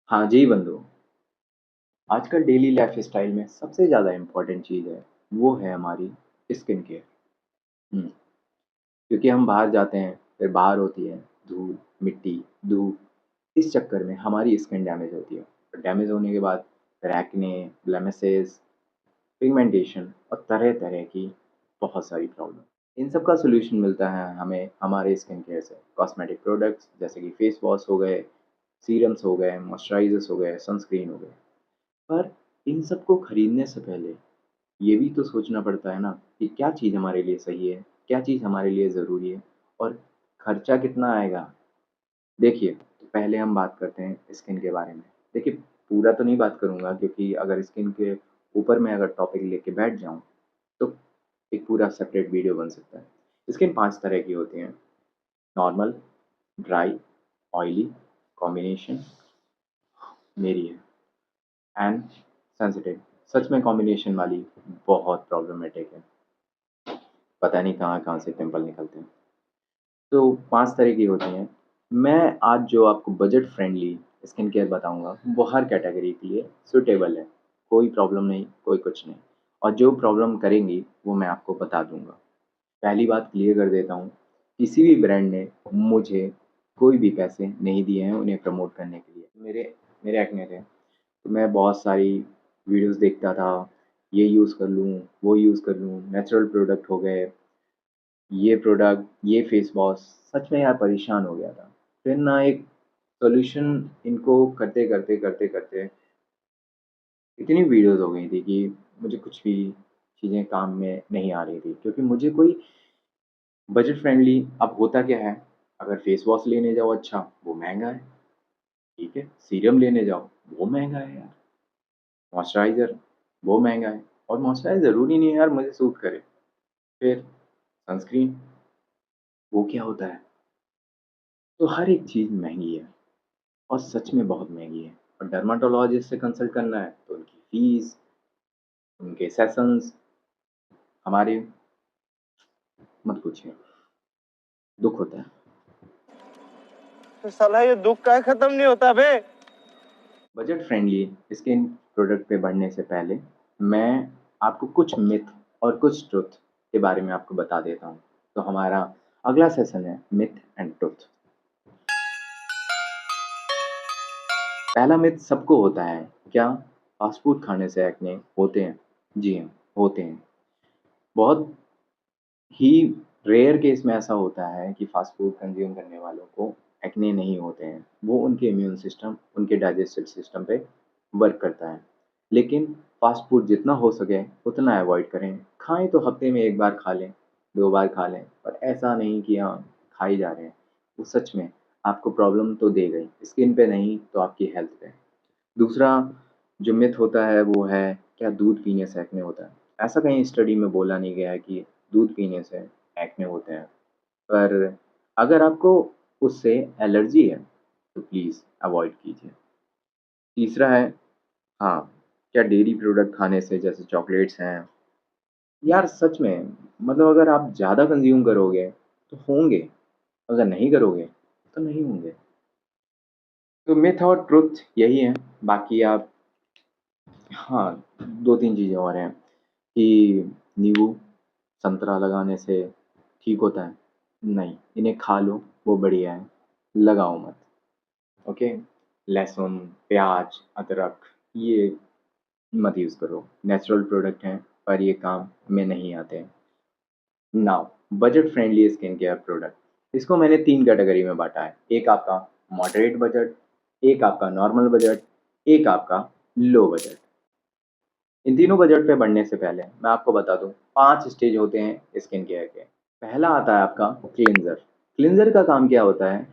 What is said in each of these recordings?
हाँ जी बंधु, आजकल डेली लाइफ स्टाइल में सबसे ज़्यादा इम्पोर्टेंट चीज़ है वो है हमारी स्किन केयर। हम्म, क्योंकि हम बाहर जाते हैं, फिर बाहर होती है धूल, मिट्टी, धूप, इस चक्कर में हमारी स्किन डैमेज होती है। और डैमेज होने के बाद फिर एक्ने, ब्लेमिसेस, पिगमेंटेशन और तरह तरह की बहुत सारी प्रॉब्लम। इन सब का सोल्यूशन मिलता है हमें हमारे स्किन केयर से। कॉस्मेटिक प्रोडक्ट्स जैसे कि फेस वॉश हो गए, सीरम्स हो गए, मॉइस्चराइजर्स हो गए, सनस्क्रीन हो गए। पर इन सबको खरीदने से पहले ये भी तो सोचना पड़ता है ना कि क्या चीज़ हमारे लिए सही है, क्या चीज़ हमारे लिए ज़रूरी है और खर्चा कितना आएगा। देखिए, तो पहले हम बात करते हैं स्किन के बारे में। देखिए, पूरा तो नहीं बात करूँगा क्योंकि अगर स्किन के ऊपर मैं अगर टॉपिक लेके बैठ जाऊँ, तो एक पूरा सेपरेट वीडियो बन सकता है। स्किन 5 तरह की होती हैं, नॉर्मल, ड्राई, ऑयली, कॉम्बिनेशन, मेरी है एंड सेंसिटिव। सच में कॉम्बिनेशन वाली बहुत प्रॉब्लमेटिक है। पता नहीं कहाँ-कहाँ से पिंपल निकलते हैं। तो 5 तरह की होती हैं। मैं आज जो आपको बजट फ्रेंडली स्किन केयर बताऊँगा, वो हर कैटेगरी के लिए सूटेबल है। कोई प्रॉब्लम नहीं, कोई कुछ नहीं। और जो प्रॉब्लम करेंगी, वो मैं आपको बता दूँगा। पहली बात क्लियर कर देता हूँ, किसी भी ब्रांड ने मुझे कोई भी पैसे नहीं दिए हैं उन्हें प्रमोट करने के लिए। मेरे मेरे एक्ने थे, तो मैं बहुत सारी वीडियोज़ देखता था, ये यूज़ कर लूँ, वो यूज़ कर लूँ, नेचुरल प्रोडक्ट हो गए, ये प्रोडक्ट, ये फेस वॉश, सच में यार परेशान हो गया था। फिर ना एक सॉल्यूशन इनको करते-करते इतनी वीडियोज़ हो गई थी कि मुझे कुछ भी चीज़ें काम में नहीं आ रही थी क्योंकि मुझे कोई बजट फ्रेंडली। अब होता क्या है, अगर फेस वॉश लेने जाओ अच्छा, वो महँगा है, ठीक है? सीरम लेने जाओ, वो महँगा है यार। मॉइस्चराइज़र, वो महँगा है और मॉइस्चराइज़र ज़रूरी नहीं है यार मुझे सूट करे। फिर सनस्क्रीन, वो क्या होता है? तो हर एक चीज़ महँगी है और सच में बहुत महँगी है। और डर्माटोलॉजिस्ट से कंसल्ट करना है तो उनकी फ़ीस, उनके सेशंस, हमारे मत पूछिए, दुःख होता है। तो साला ये दुख का खत्म नहीं होता बे। बजट फ्रेंडली स्किन प्रोडक्ट पे बढ़ने से पहले मैं आपको कुछ मिथ और कुछ ट्रुथ के बारे में आपको बता देता हूँ। तो हमारा अगला सेशन है मिथ एंड ट्रुथ। पहला मिथ सबको होता है, क्या फास्ट फूड खाने से एक्ने होते हैं? जी हाँ, होते हैं। बहुत ही रेयर केस में ऐसा होता है कि फास्ट फूड कंज्यूम करने वालों को एक्ने नहीं होते हैं। वो उनके इम्यून सिस्टम, उनके डाइजेस्टिव सिस्टम पे वर्क करता है। लेकिन फास्ट फूड जितना हो सके उतना अवॉइड करें। खाएँ तो हफ्ते में 1 बार खा लें, 2 बार खा लें, पर ऐसा नहीं कि हाँ, खा ही जा रहे हैं। वो सच में आपको प्रॉब्लम तो देगा ही, स्किन पे नहीं तो आपकी हेल्थ पे। दूसरा जो मिथ होता है वो है, क्या दूध पीने से एक्ने होता है? ऐसा कहीं स्टडी में बोला नहीं गया है कि दूध पीने से एक्ने होते हैं। पर अगर आपको उससे एलर्जी है तो प्लीज़ अवॉइड कीजिए। तीसरा है, हाँ, क्या डेयरी प्रोडक्ट खाने से जैसे चॉकलेट्स हैं, यार सच में मतलब अगर आप ज़्यादा कंज़्यूम करोगे तो होंगे, अगर नहीं करोगे तो नहीं होंगे। तो मिथ और ट्रुथ यही है। बाकी आप, हाँ, 2-3 चीज़ें और हैं कि नींबू, संतरा लगाने से ठीक होता है? नहीं, इन्हें खा लो, वो बढ़िया है, लगाओ मत, ओके? लहसुन, प्याज़, अदरक, ये मत यूज़ करो, नेचुरल प्रोडक्ट हैं पर ये काम में नहीं आते हैं। Now budget friendly skin care product, इसको मैंने 3 कैटेगरी में बाँटा है। एक आपका मॉडरेट बजट, एक आपका नॉर्मल बजट, एक आपका लो बजट। इन तीनों बजट पे बढ़ने से पहले मैं आपको बता दूँ 5 स्टेज होते हैं स्किन केयर के। पहला आता है आपका क्लींज़र। क्लींज़र का काम क्या होता है?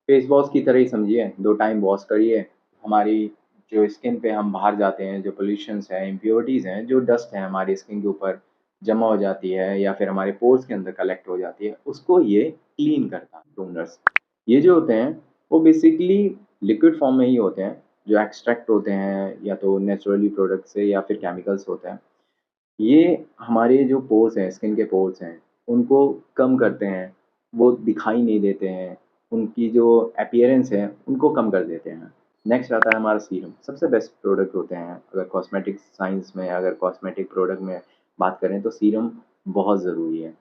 फेस वॉश की तरह ही समझिए, 2 टाइम वॉश करिए, हमारी जो स्किन पे हम बाहर जाते हैं, जो पॉल्यूशंस हैं, इम्प्योरिटीज़ हैं, जो डस्ट है हमारी स्किन के ऊपर जमा हो जाती है या फिर हमारे पोर्स के अंदर कलेक्ट हो जाती है, उसको ये क्लीन करता है, टोनर्स। ये जो होते हैं, वो बेसिकली लिक्विड फॉर्म में ही होते हैं, जो एक्सट्रैक्ट होते हैं या तो नेचुरली प्रोडक्ट से या फिर केमिकल्स होते हैं। ये हमारे जो पोर्स हैं, स्किन के पोर्स हैं, उनको कम करते हैं, वो दिखाई नहीं देते हैं, उनकी जो अपीयरेंस है, उनको कम कर देते हैं। नेक्स्ट आता है हमारा सीरम। सबसे बेस्ट प्रोडक्ट होते हैं, अगर कॉस्मेटिक साइंस में, अगर कॉस्मेटिक प्रोडक्ट में बात करें तो सीरम बहुत ज़रूरी है।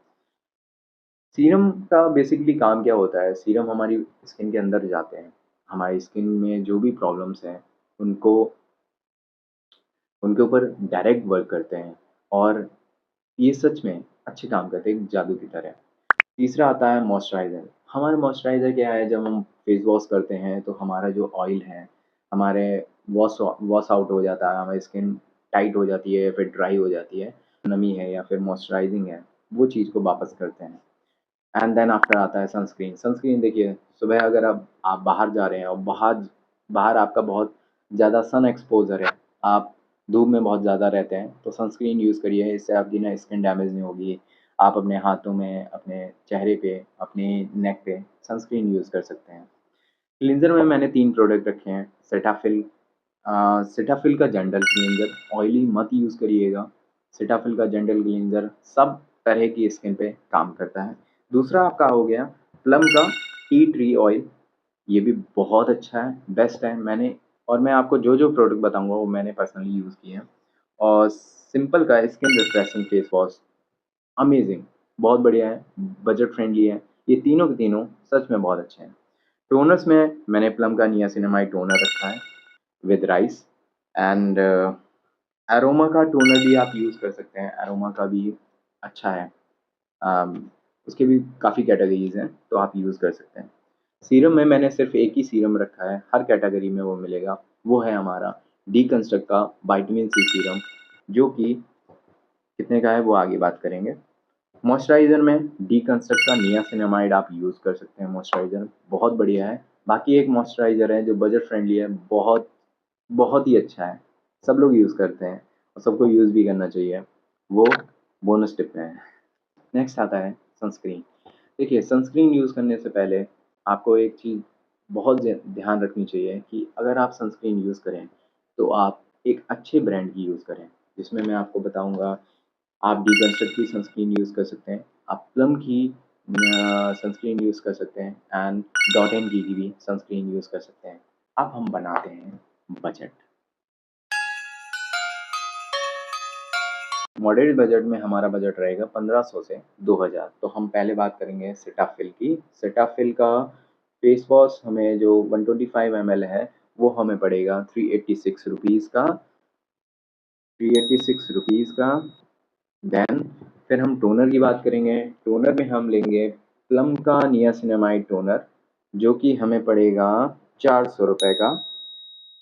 सीरम का बेसिकली काम क्या होता है, सीरम हमारी स्किन के अंदर जाते हैं, हमारी स्किन में जो भी प्रॉब्लम्स हैं उनको उनके ऊपर डायरेक्ट वर्क करते हैं और ये सच में अच्छे काम करते हैं, एक जादू की तरह। तीसरा आता है मॉइस्चराइज़र। हमारा मॉइस्चराइज़र क्या है, जब हम फेस वॉश करते हैं तो हमारा जो ऑयल है, हमारे वॉश वॉश आउट हो जाता है, हमारी स्किन टाइट हो जाती है, फिर ड्राई हो जाती है, नमी है या फिर मॉइस्चराइजिंग है, वो चीज़ को वापस करते हैं। एंड देन आफ्टर आता है सनस्क्रीन। सनस्क्रीन देखिए, सुबह अगर आप बाहर जा रहे हैं और बाहर बाहर आपका बहुत ज़्यादा सन एक्सपोज़र है, आप धूप में बहुत ज़्यादा रहते हैं, तो सनस्क्रीन यूज़ करिए, इससे आपकी ना स्किन डैमेज नहीं होगी। आप अपने हाथों में, अपने चेहरे पे, अपनी नेक पे सनस्क्रीन यूज़ कर सकते हैं। क्लींजर में मैंने 3 प्रोडक्ट रखे हैं। सेटाफिल का जेंटल क्लींजर, ऑयली मत यूज़ करिएगा। सेटाफिल का जेंटल क्लींजर सब तरह की स्किन पे काम करता है। दूसरा आपका हो गया प्लम का टी ट्री ऑयल, ये भी बहुत अच्छा है, बेस्ट है। मैं आपको जो प्रोडक्ट बताऊँगा वो मैंने पर्सनली यूज़ किए हैं। और सिंपल का skin refreshing face wash, amazing, बहुत बढ़िया है, बजट फ्रेंडली है। ये तीनों के तीनों सच में बहुत अच्छे हैं। टोनर्स में मैंने प्लम का नियासिनामाइड टोनर रखा है विद राइस एंड एरोमा का टोनर भी आप यूज़ कर सकते हैं, एरोमा का भी अच्छा है। अम, उसके भी काफ़ी कैटेगरीज़ हैं, तो आप यूज़ कर सकते हैं। सीरम में मैंने सिर्फ़ एक ही सीरम रखा है, हर कैटेगरी में वो मिलेगा, वो है हमारा डीकंस्ट्रक्ट का विटामिन सी सीरम, जो कि कितने का है वो आगे बात करेंगे। मॉइस्चराइज़र में डीकंस्ट्रक्ट का नियासिनामाइड आप यूज़ कर सकते हैं, मॉइस्चराइज़र बहुत बढ़िया है। बाकी एक मॉइस्चराइज़र है जो बजट फ्रेंडली है, बहुत ही अच्छा है, सब लोग यूज़ करते हैं और सबको यूज़ भी करना चाहिए, वो बोनस टिप में है। नेक्स्ट आता है सनस्क्रीन। देखिए, सनस्क्रीन यूज़ करने से पहले आपको एक चीज़ बहुत ध्यान रखनी चाहिए कि अगर आप सनस्क्रीन यूज़ करें, तो आप एक अच्छे ब्रांड की यूज़ करें, जिसमें मैं आपको बताऊँगा। आप डीकंस्ट्रक्ट की सनस्क्रीन यूज़ कर सकते हैं, आप प्लम की सनस्क्रीन यूज़ कर सकते हैं एंड डॉट एंड की भी सनस्क्रीन यूज़ कर सकते हैं। अब हम बनाते हैं बजट। मॉडरेट बजट में हमारा बजट रहेगा 1500 से 2000। तो हम पहले बात करेंगे सेटाफिल की। सेटाफिल का फेस वॉश हमें जो 125 ml है, वो हमें पड़ेगा 386 रुपीज़ का, 386 रुपीज़ का। देन फिर हम टोनर की बात करेंगे। टोनर में हम लेंगे प्लम का नियासिनामाइड टोनर, जो कि हमें पड़ेगा 400 रुपए का।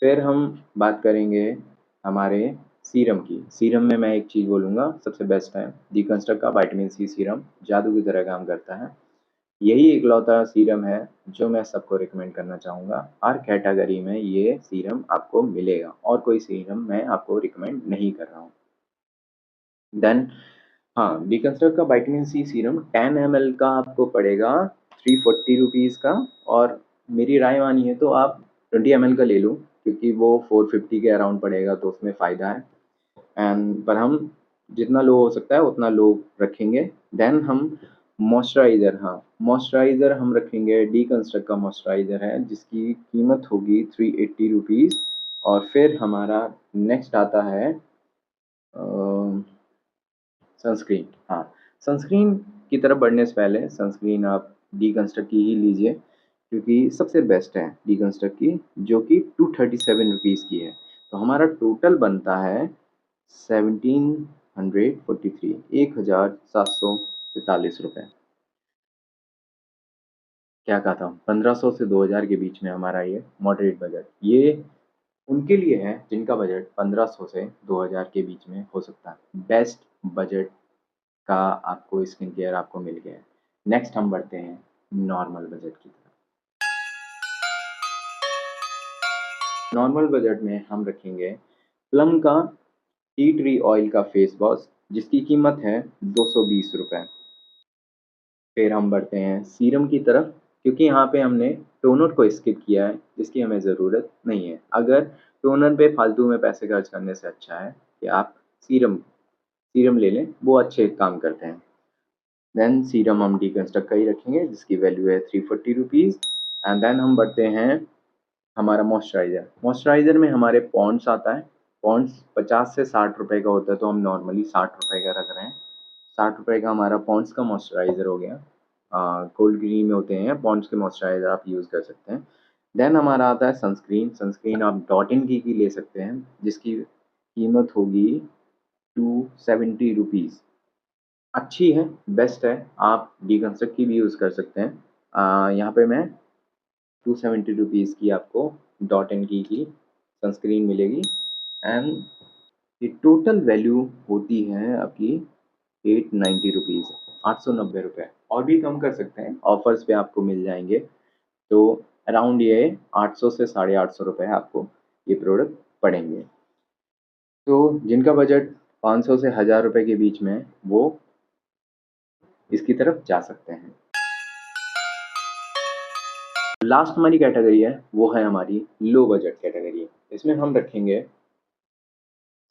फिर हम बात करेंगे हमारे सीरम की। सीरम में मैं एक चीज़ बोलूँगा सबसे बेस्ट है, डीकंस्ट्रक्ट का विटामिन सी सीरम, जादू की तरह काम करता है। यही इकलौता सीरम है जो मैं सबको रिकमेंड करना चाहूँगा। हर कैटेगरी में ये सीरम आपको मिलेगा और कोई सीरम मैं आपको रिकमेंड नहीं कर रहा हूँ। देन हाँ, डीकंस्ट्रक्ट का विटामिन सी सीरम 10 ml का आपको पड़ेगा 340 रुपीज़ का। और मेरी राय मानिए तो आप 20 ml का ले लो, क्योंकि वो 450 के अराउंड पड़ेगा, तो उसमें फ़ायदा है। एंड पर हम जितना लो हो सकता है उतना लो रखेंगे। देन हम मॉइस्चराइज़र, हाँ, मॉइस्चराइज़र हम रखेंगे, डीकंस्ट्रक्ट का मॉइस्चराइज़र है जिसकी कीमत होगी 380 रुपीज़। और फिर हमारा नेक्स्ट आता है अ सनस्क्रीन। हाँ, सनस्क्रीन की तरफ बढ़ने से पहले सनस्क्रीन आप डीकंस्ट्रक्ट की ही लीजिए, क्योंकि सबसे बेस्ट है डीकंस्ट्रक्ट की, जो कि 237 रुपीज़ की है। तो हमारा टोटल बनता है 1743, 1743 रुपए। क्या कहा था, 1500 से 2000 के बीच में हमारा ये मॉडरेट बजट, ये उनके लिए है जिनका बजट 1500 से 2000 के बीच में हो सकता है। बेस्ट बजट का आपको स्किन केयर आपको मिल गया है। नेक्स्ट हम बढ़ते हैं नॉर्मल बजट की तरफ। नॉर्मल बजट में हम रखेंगे प्लम का टी ट्री ऑयल का फेस वॉश, जिसकी कीमत है 220 रुपए। फिर हम बढ़ते हैं सीरम की तरफ, क्योंकि यहाँ पे हमने टोनर को स्किप किया है, जिसकी हमें ज़रूरत नहीं है। अगर टोनर पे फालतू में पैसे खर्च करने से अच्छा है कि आप सीरम सीरम ले लें, वो अच्छे काम करते हैं। देन सीरम हम डीकंस्ट्रक्ट का ही रखेंगे, जिसकी वैल्यू है 340 रुपीज़। एंड देन हम बढ़ते हैं हमारा मॉइस्चराइज़र में हमारे पॉन्ड्स आता है। पॉन्ड्स 50 से 60 रुपए का होता है, तो हम नॉर्मली 60 रुपए का रख रहे हैं। 60 रुपए का हमारा पॉन्ड्स का मॉइस्चराइज़र हो गया। कोल्ड ग्रीन में होते हैं पॉन्ड्स के मॉइस्चराइज़र, आप यूज़ कर सकते हैं। देन हमारा आता है सनस्क्रीन। सनस्क्रीन आप डॉट इन की ले सकते हैं, जिसकी कीमत होगी 270 रुपीज़। अच्छी है, बेस्ट है। आप डीकंस्ट्रक्ट की भी यूज़ कर सकते हैं। यहाँ पे मैं 270 रुपीज़ की आपको डॉट इन की सनस्क्रीन मिलेगी। एंड ये टोटल वैल्यू होती है आपकी 890 रुपीज़, 890 रुपये। और भी कम कर सकते हैं, ऑफर्स पे आपको मिल जाएंगे। तो अराउंड ये 800 से 850 रुपये आपको ये प्रोडक्ट पड़ेंगे। तो जिनका बजट 500 से 1000 रुपये के बीच में है, वो इसकी तरफ जा सकते हैं। लास्ट हमारी कैटेगरी है, वो है हमारी लो बजट कैटेगरी। इसमें हम रखेंगे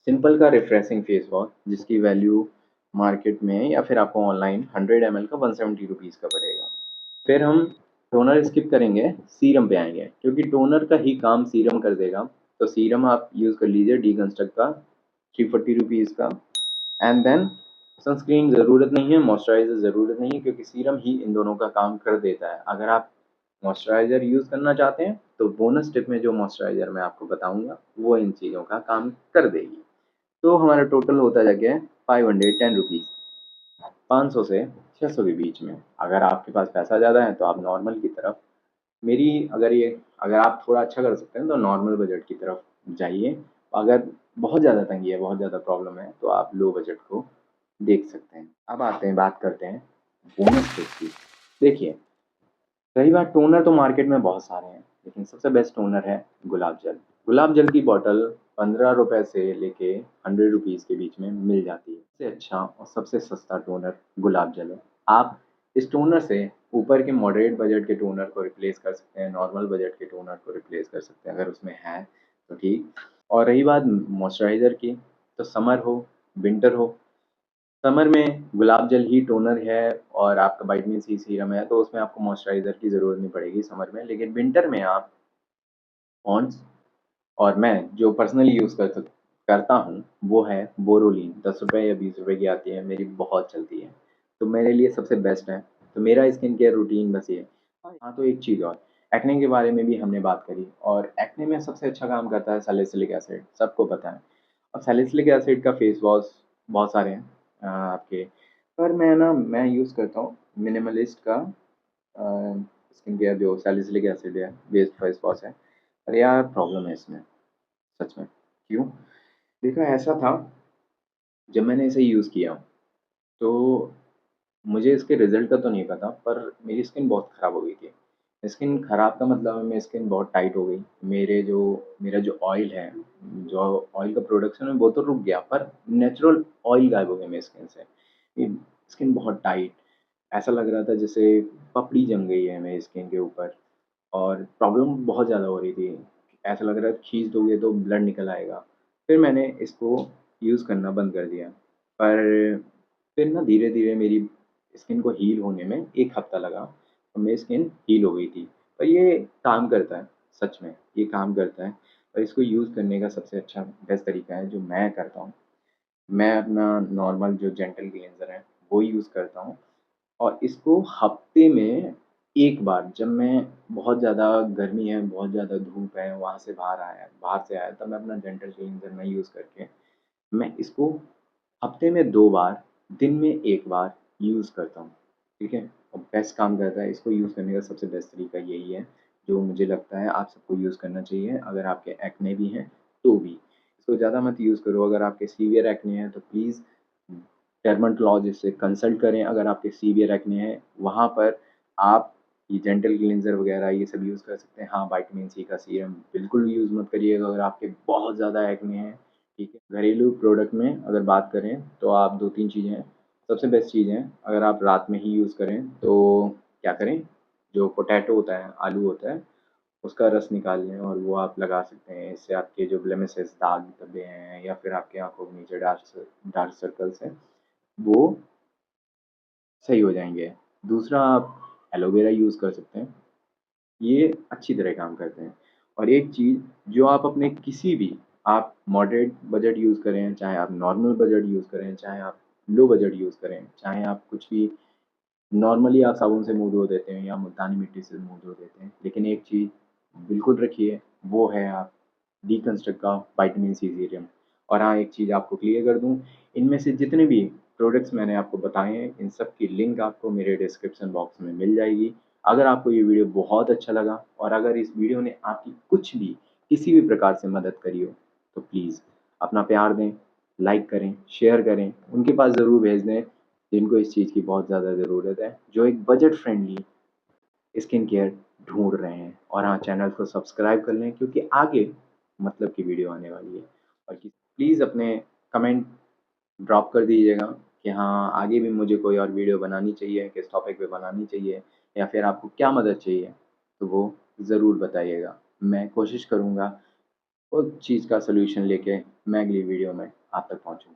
सिंपल का रिफ्रेशिंग फेस वॉश, जिसकी वैल्यू मार्केट में या फिर आपको ऑनलाइन 100 ml का 170 रुपीज़ का पड़ेगा। फिर हम टोनर स्किप करेंगे, सीरम पे आएंगे, क्योंकि टोनर का ही काम सीरम कर देगा। तो सीरम आप यूज़ कर लीजिए डीकंस्ट्रक्ट का 340 रुपीज़ का। एंड देन सनस्क्रीन ज़रूरत नहीं है, मॉइस्चराइज़र ज़रूरत नहीं है, क्योंकि सीरम ही इन दोनों का काम कर देता है। अगर आप मॉइस्चराइज़र यूज़ करना चाहते हैं, तो बोनस टिप में जो मॉइस्चराइज़र मैं आपको बताऊँगा, वो इन चीज़ों का काम कर देगी। तो हमारा टोटल होता जाके 510 रुपीज़, 500 से 600 के बीच में। अगर आपके पास पैसा ज़्यादा है, तो आप नॉर्मल की तरफ मेरी अगर आप थोड़ा अच्छा कर सकते हैं, तो नॉर्मल बजट की तरफ जाइए। अगर बहुत ज़्यादा तंगी है, बहुत ज़्यादा प्रॉब्लम है, तो आप लो बजट को देख सकते हैं। अब आते हैं, बात करते हैं बोनस टिप्स की। देखिए, रही बात टोनर, तो मार्केट में बहुत सारे हैं, लेकिन सबसे बेस्ट टोनर है गुलाब जल। गुलाब जल की बॉटल 15 रुपए से लेके 100 रुपीज़ के बीच में मिल जाती है। सबसे अच्छा और सबसे सस्ता टोनर गुलाब जल है। आप इस टोनर से ऊपर के मॉडरेट बजट के टोनर को रिप्लेस कर सकते हैं, नॉर्मल बजट के टोनर को रिप्लेस कर सकते हैं, अगर उसमें है तो ठीक। और रही बात मॉइस्चराइज़र की, तो समर हो, विंटर हो, समर में गुलाब जल ही टोनर है और आपका विटामिन सी सीरम है, तो उसमें आपको मॉइस्चराइज़र की ज़रूरत नहीं पड़ेगी समर में। लेकिन विंटर में आप पॉन्ड्स, और मैं जो पर्सनली यूज़ करता हूँ, वो है बोरोलीन। 10 रुपए या 20 रुपए की आती है, मेरी बहुत चलती है, तो मेरे लिए सबसे बेस्ट है। तो मेरा स्किन केयर रूटीन बस ये है। हाँ, तो एक चीज़ और, एक्ने के बारे में भी हमने बात करी, और एक्ने में सबसे अच्छा काम करता है सैलिसिलिक एसिड, सबको पता है। और सैलिसिलिक एसिड का फेस वॉश बहुत सारे हैं आपके, पर मैं यूज़ करता हूँ मिनिमलिस्ट का स्किन केयर, जो सैलिसिलिक एसिड है बेस्ड फेस वॉश है। अरे यार, प्रॉब्लम है इसमें, सच में। क्यों? देखो, ऐसा था, जब मैंने इसे यूज़ किया, तो मुझे इसके रिज़ल्ट का तो नहीं पता, पर मेरी स्किन बहुत ख़राब हो गई थी। स्किन ख़राब का मतलब है, मेरी स्किन बहुत टाइट हो गई। मेरा जो ऑयल है, जो ऑयल का प्रोडक्शन है, वो तो रुक गया, पर नेचुरल ऑयल गायब हो गया मेरी स्किन से। ये स्किन बहुत टाइट, ऐसा लग रहा था जैसे पपड़ी जम गई है मेरी स्किन के ऊपर, और प्रॉब्लम बहुत ज़्यादा हो रही थी। ऐसा लग रहा है खींच दोगे तो ब्लड निकल आएगा। फिर मैंने इसको यूज़ करना बंद कर दिया। पर फिर धीरे-धीरे मेरी स्किन को हील होने में 1 हफ़्ता लगा, और मेरी स्किन हील हो गई थी। पर ये काम करता है, सच में, ये काम करता है। और इसको यूज़ करने का सबसे अच्छा बेस्ट तरीका है, जो मैं करता हूँ, मैं अपना नॉर्मल जो जेंटल क्लींज़र है, वो यूज़ करता हूँ। और इसको हफ्ते में 1 बार, जब मैं बहुत ज़्यादा गर्मी है, बहुत ज़्यादा धूप है, वहाँ से बाहर से आया, तब मैं अपना डेंटल क्लींज़र मैं यूज़ करके, मैं इसको हफ्ते में 2 बार, दिन में 1 बार यूज़ करता हूँ, ठीक है? और बेस्ट काम करता है, इसको यूज़ करने का सबसे बेस्ट तरीका यही है, जो मुझे लगता है आप सबको यूज़ करना चाहिए, अगर आपके एक्ने भी हैं, तो भी। इसको ज़्यादा मत यूज़ करो, अगर आपके सीवियर एक्ने हैं, तो प्लीज़ डर्मेटोलॉजिस्ट से कंसल्ट करें। अगर आपके सीवियर एक्ने हैं, वहाँ पर आप ये डेंटल क्लींज़र वगैरह ये सब यूज़ कर सकते हैं। हाँ, विटामिन सी का सीरम बिल्कुल यूज़ मत करिएगा अगर आपके बहुत ज़्यादा एक्ने हैं, ठीक है? घरेलू प्रोडक्ट में अगर बात करें, तो आप 2-3 चीज़ें हैं, सबसे बेस्ट चीज़ है, अगर आप रात में ही यूज़ करें, तो क्या करें, जो पोटैटो होता है, आलू होता है, उसका रस निकाल लें और वो आप लगा सकते हैं। इससे आपके जो ब्लेमिशेस, दाग धब्बे हैं, या फिर आपकी आँखों के नीचे डार्क सर्कल्स हैं, वो सही हो जाएँगे। दूसरा, आप एलोवेरा यूज़ कर सकते हैं, ये अच्छी तरह काम करते हैं। और एक चीज़ जो आप अपने किसी भी, आप मॉडरेट बजट यूज़ करें, चाहे आप नॉर्मल बजट यूज़ करें, चाहे आप लो बजट यूज़ करें, चाहे आप कुछ भी नॉर्मली आप साबुन से मुँह धो देते हैं या मुल्तानी मिट्टी से मुँह धो देते हैं, लेकिन एक चीज़ बिल्कुल रखिए, वो है आप डीकंस्ट्रक्ट का विटामिन सी सीरम। और हाँ, एक चीज़ आपको क्लियर कर दूँ, इनमें से जितने भी प्रोडक्ट्स मैंने आपको बताए हैं, इन सब की लिंक आपको मेरे डिस्क्रिप्शन बॉक्स में मिल जाएगी। अगर आपको ये वीडियो बहुत अच्छा लगा और अगर इस वीडियो ने आपकी कुछ भी, किसी भी प्रकार से मदद करी हो, तो प्लीज़ अपना प्यार दें, लाइक करें, शेयर करें, उनके पास ज़रूर भेज दें जिनको इस चीज़ की बहुत ज़्यादा ज़रूरत है, जो एक बजट फ्रेंडली स्किन केयर ढूँढ रहे हैं। और हाँ, चैनल को सब्सक्राइब कर लें क्योंकि आगे मतलब की वीडियो आने वाली है। और प्लीज़ अपने कमेंट ड्रॉप कर दीजिएगा कि हाँ, आगे भी मुझे कोई और वीडियो बनानी चाहिए, किस टॉपिक पे बनानी चाहिए या फिर आपको क्या मदद चाहिए, तो वो ज़रूर बताइएगा। मैं कोशिश करूँगा उस चीज़ का सॉल्यूशन लेके मैं अगली वीडियो में आप तक पहुँचूँ।